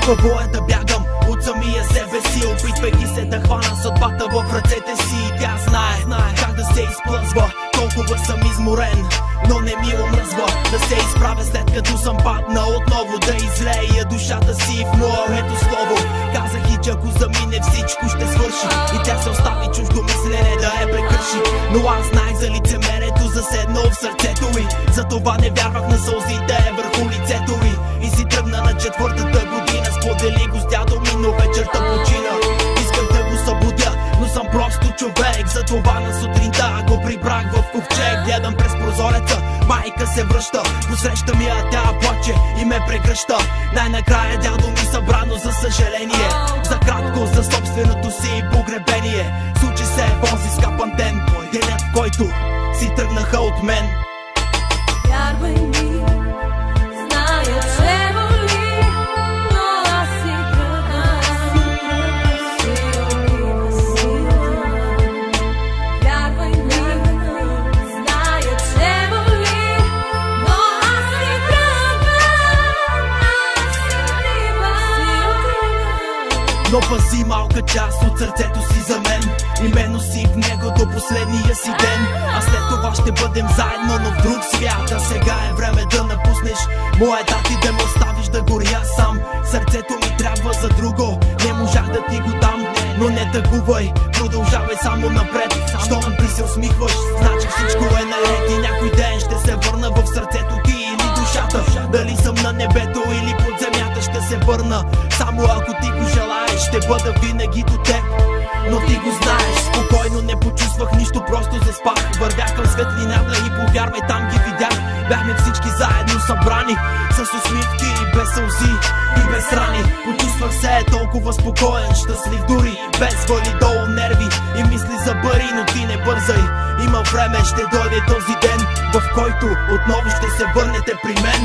Хубаво е да бягам от самия себе си, опитвайки се да хвана съдбата в ръцете си. Тя знае как да се изплъзва, толкова съм изморен, но не ми омръзва да се изправя след като съм паднал отново, да излея душата си в моето слово. Казах и че ако замине всичко ще свърши и тя се остави чуждо мислене да я прекърши. Но аз знаех за лицемерието заседнало в сърцето й, затова не вярвах на сълзите върху лицето й. И си тръгна на 4-та година, сподели го с дядо ми, но вечерта почина. Исках да го събудя, но съм просто човек, затова на сутринта го прибрах в ковчег. Гледам през прозореца, майка се връща, посреща ми, а тя плаче и ме прегръща. Най-накрая дядо ми събрано за съжаление, за кратко за собственото си погребение. Случи се в онзи скапан ден, денят в който си тръгнаха от мен. Вярвай ми, зная, че боли, но аз си тръгна, си отива си. Вярвай ми, зная, че боли, но аз си тръгна, си отива, си отива. Но пази малка част от сърцето си за мен и ме носи в него до последния си ден. А след това ще бъдем заедно, но в друг свят. А сега е време да напуснеш моя дат и да ме оставиш да горя сам. Сърцето ми трябва за друго, не можах да ти го дам, но не тъгувай, продължавай само напред. Щом ти се усмихваш, значи всичко е наред. И някой ден ще се върна в сърцето ти или душата. Дали съм на небето или под земята ще се върна. Само ако ти го желаеш, ще бъда винаги до теб. Но ти го знаеш, спокойно не почувствах нищо, просто заспах. Вървях към светлината и повярвай, там ги видях. Бяхме всички заедно събрани, с усмивки и без сълзи и без рани. Почувствах се толкова спокоен, щастлив дори, без вали долу нерви и мисли за пари, но ти не бързай. Има време, ще дойде този ден, в който отново ще се върнете при мен.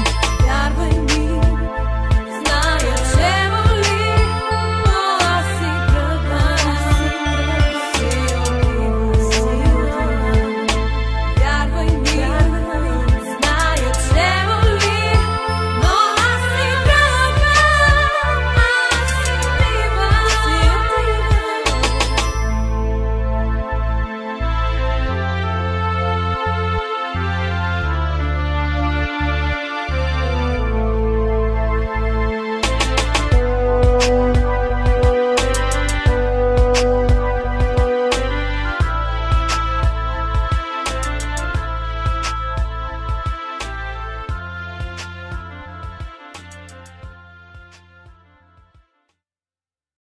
Вярвай ми,